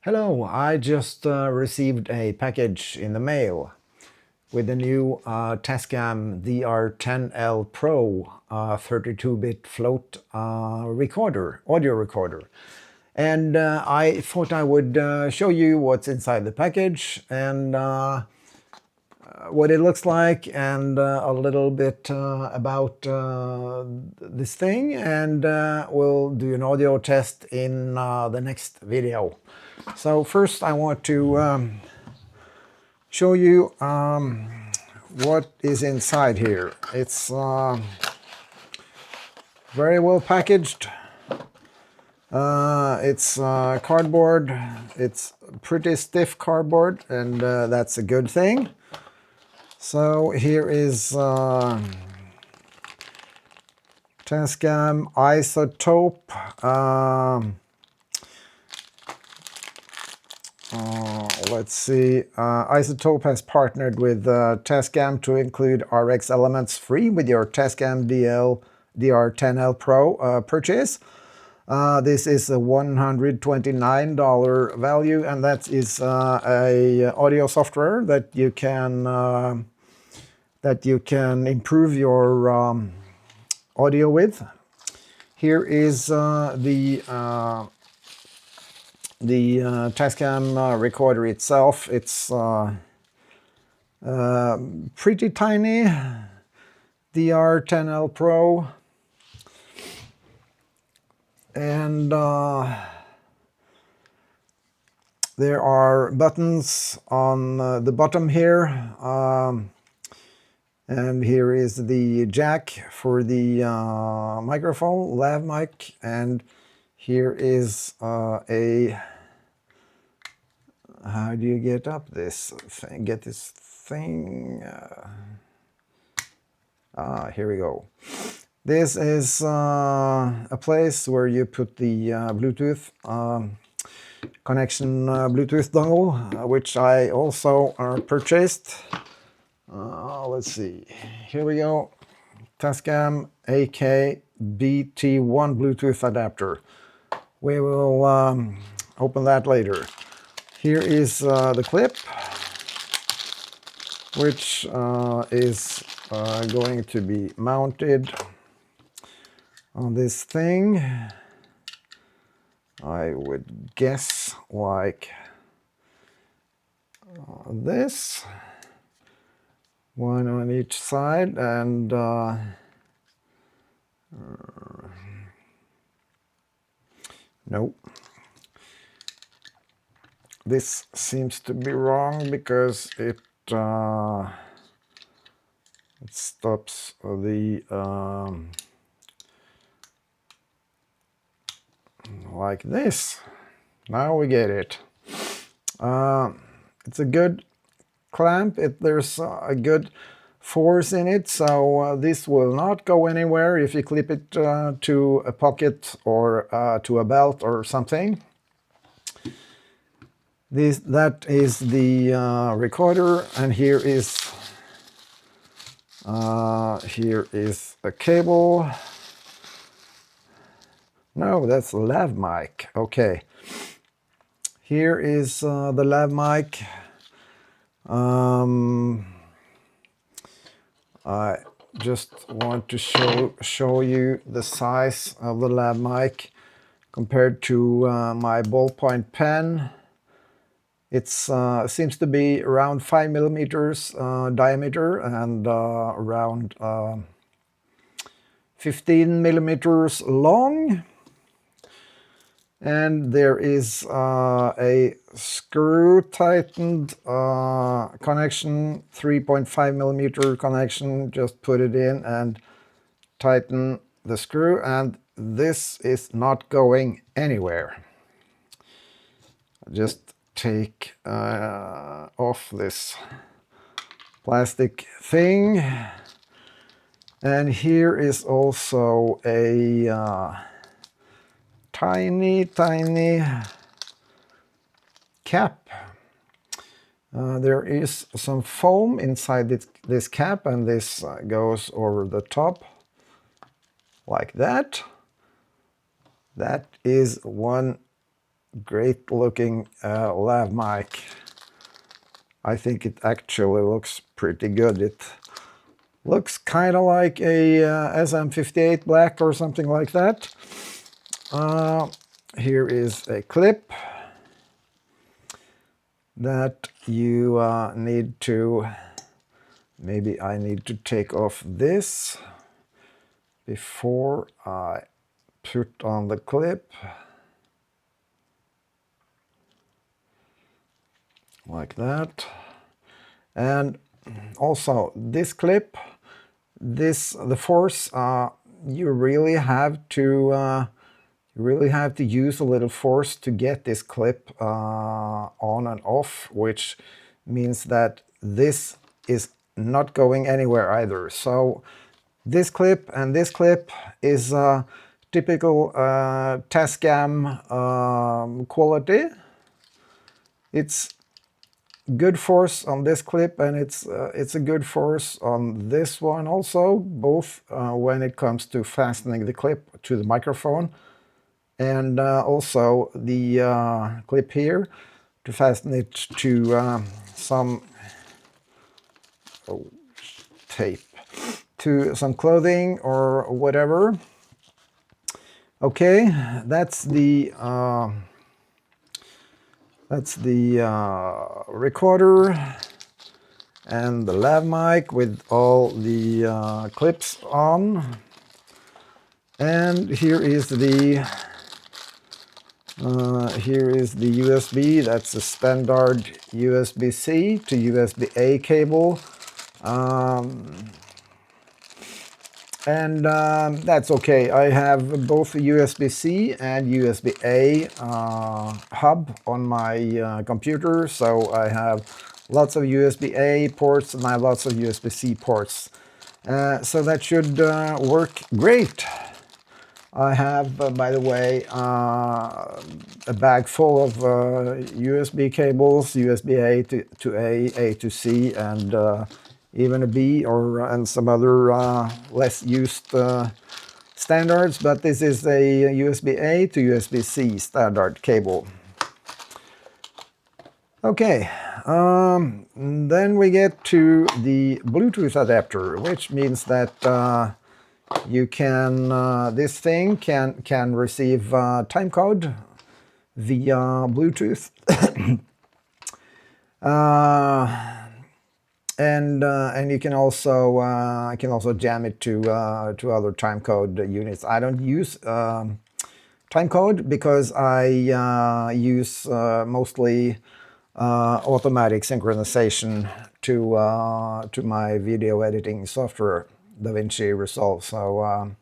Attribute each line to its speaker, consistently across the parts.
Speaker 1: Hello, I just received a package in the mail with the new Tascam DR-10L Pro 32-bit float audio recorder. And I thought I would show you what's inside the package and what it looks like, and a little bit about this thing, and we'll do an audio test in the next video. So first I want to show you what is inside here. It's very well packaged. It's cardboard. It's pretty stiff cardboard, and that's a good thing. So here is Tascam Isotope. Let's see. Isotope has partnered with Tascam to include RX elements free with your Tascam DR-10L Pro purchase. This is a $129 value, and that is a audio software that you can improve your audio with. Here is the Tascam recorder itself. It's pretty tiny, DR-10L Pro, and there are buttons on the bottom here, and here is the jack for the microphone, lav mic, and here is a, how do you get up this thing, get this thing? Here we go. This is a place where you put the Bluetooth connection, Bluetooth dongle, which I also purchased. Let's see. Here we go. Tascam AK-BT1 Bluetooth adapter. We will open that later. Here is the clip, which is going to be mounted on this thing. I would guess like this, one on each side, and nope. This seems to be wrong because it stops the like this. Now we get it. It's a good clamp. There's a good force in it, so this will not go anywhere if you clip it to a pocket or to a belt or something. That is the recorder, and here is a cable. No, that's a lav mic. Okay. Here is the lav mic. I just want to show you the size of the lav mic compared to my ballpoint pen. It seems to be around 5 millimeters diameter and around 15 millimeters long. And there is a screw-tightened connection, 3.5 millimeter connection. Just put it in and tighten the screw, and this is not going anywhere. Just take off this plastic thing, and here is also a tiny cap. There is some foam inside this cap, and this goes over the top like that. That is one great looking lav mic. I think it actually looks pretty good. It looks kind of like a SM58 Black or something like that. Here is a clip that you need to, maybe I need to take off this before I put on the clip. Like that. And also this clip, the force, you really have to use a little force to get this clip on and off, which means that this is not going anywhere either. So this clip and this clip is typical Tascam quality. It's good force on this clip, and it's a good force on this one also, both when it comes to fastening the clip to the microphone, and also the clip here to fasten it to some tape, to some clothing or whatever. Okay, that's the recorder and the lav mic with all the clips on. And here is the USB. That's a standard USB-C to USB-A cable. That's okay. I have both a USB-C and USB-A hub on my computer, so I have lots of USB-A ports and I have lots of USB-C ports. So that should work great. I have, by the way, a bag full of USB cables, USB-A to A to C, and even a B and some other less used standards, but this is a USB-A to USB-C standard cable. Okay, then we get to the Bluetooth adapter, which means that you can, this thing can receive time code via Bluetooth. And you can also jam it to other timecode units. I don't use timecode because I use mostly automatic synchronization to my video editing software, DaVinci Resolve. So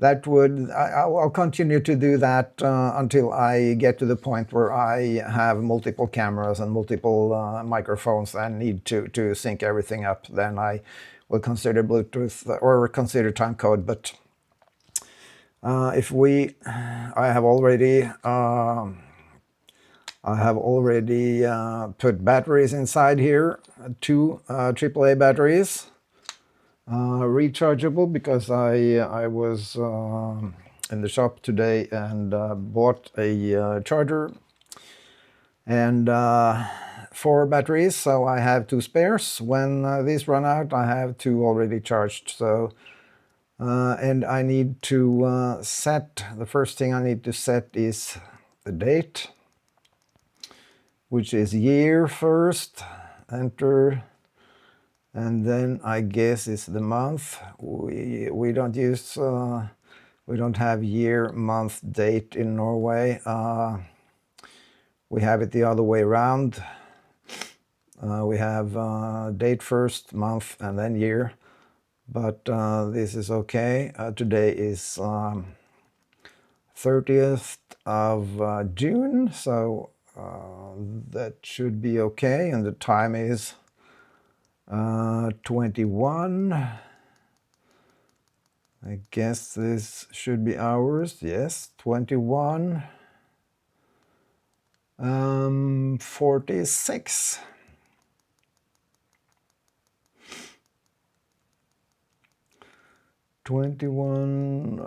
Speaker 1: I'll continue to do that until I get to the point where I have multiple cameras and multiple microphones and need to sync everything up. Then I will consider Bluetooth or consider timecode. But I have already put batteries inside here, two AAA batteries. Rechargeable, because I was in the shop today and bought a charger and 4 batteries, so I have 2 spares. When these run out, I have 2 already charged. So and I need to the first thing I need to set is the date, which is year first, enter. And then I guess it's the month. We don't use we don't have year, month, date in Norway. We have it the other way around. We have date first, month, and then year. But this is okay. Today is 30th of June, so that should be okay. And the time is 21. I guess this should be hours. Yes, 21. 46. 21,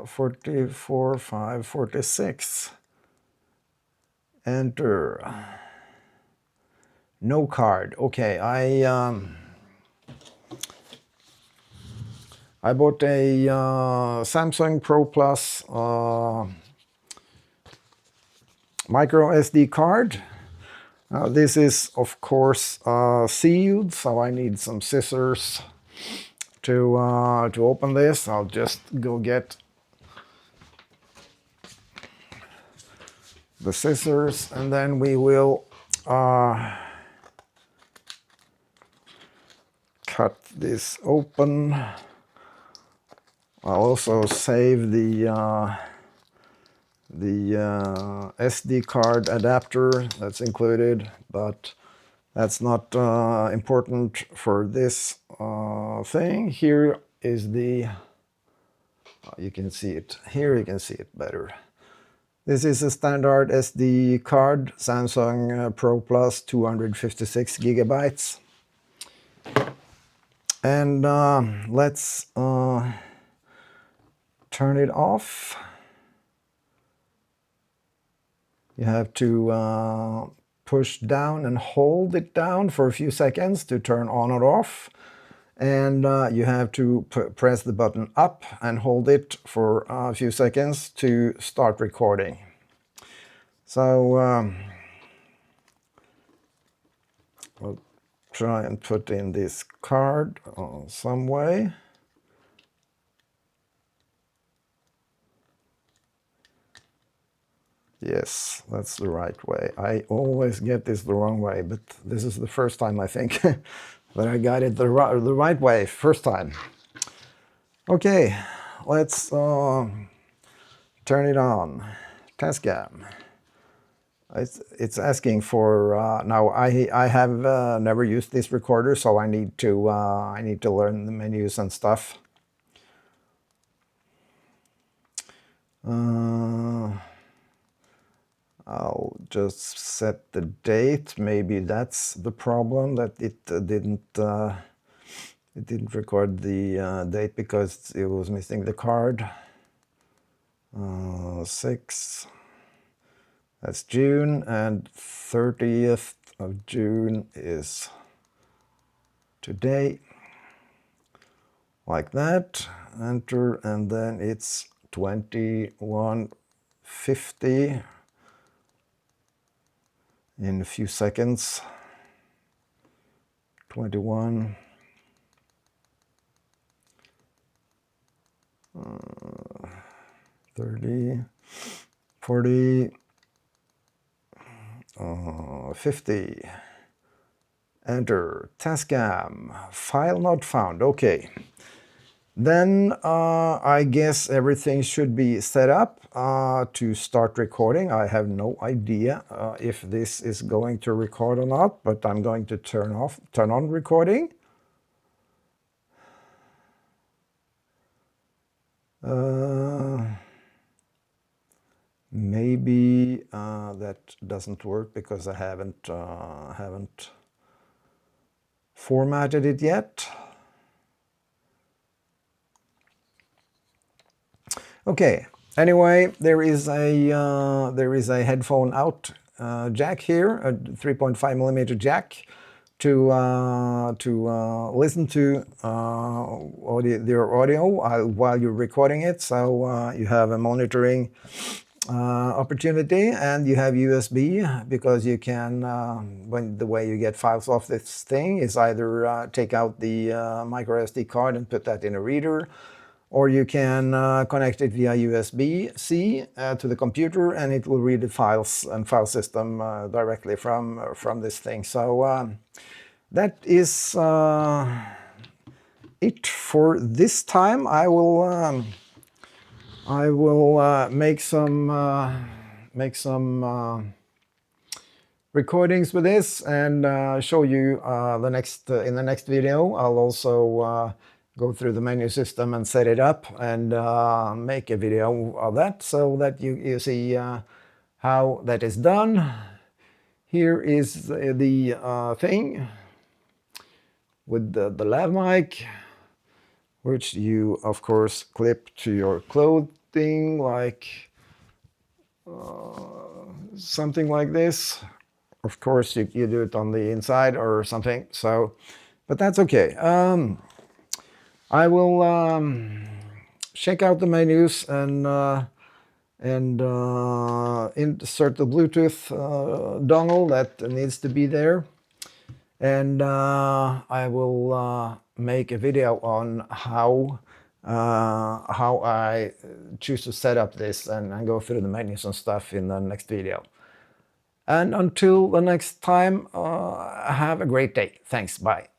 Speaker 1: 44, 5, 46. Enter. No card. Okay, I bought a Samsung Pro Plus micro SD card. This is of course sealed, so I need some scissors to open this. I'll just go get the scissors and then we will cut this open. I'll also save the SD card adapter that's included, but that's not important for this thing. Here is the, you can see it, here you can see it better. This is a standard SD card, Samsung Pro Plus 256 gigabytes. And let's turn it off. You have to push down and hold it down for a few seconds to turn on or off. And you have to press the button up and hold it for a few seconds to start recording. So I'll try and put in this card some way. Yes, that's the right way. I always get this the wrong way, but this is the first time I think that I got it the right way, first time. Okay, let's turn it on. Tascam. It's asking for now. I have never used this recorder, so I need to learn the menus and stuff. I'll just set the date. Maybe that's the problem, that it didn't record the date because it was missing the card. 6. That's June, and 30th of June is today. Like that. Enter, and then it's 21:50. In a few seconds. 21. 30. 40. 50. Enter. Tascam. File not found. Okay. Then I guess everything should be set up to start recording. I have no idea if this is going to record or not, but I'm going to turn on recording. Maybe that doesn't work because I haven't formatted it yet. Okay. Anyway, there is a headphone out jack here, a 3.5mm jack, to listen to your audio while you're recording it. So you have a monitoring opportunity, and you have USB because you can, the way you get files off this thing is either take out the micro SD card and put that in a reader, or you can connect it via USB-C to the computer, and it will read the files and file system directly from this thing. So that is it for this time. I will make some recordings with this and show you in the next video. I'll also go through the menu system and set it up and make a video of that so that you see how that is done. Here is the thing with the lav mic, which you of course clip to your clothing like something like this. Of course, you do it on the inside or something. So, but that's okay. I will check out the menus and insert the Bluetooth dongle that needs to be there. And I will make a video on how I choose to set up this and go through the menus and stuff in the next video. And until the next time, have a great day. Thanks. Bye.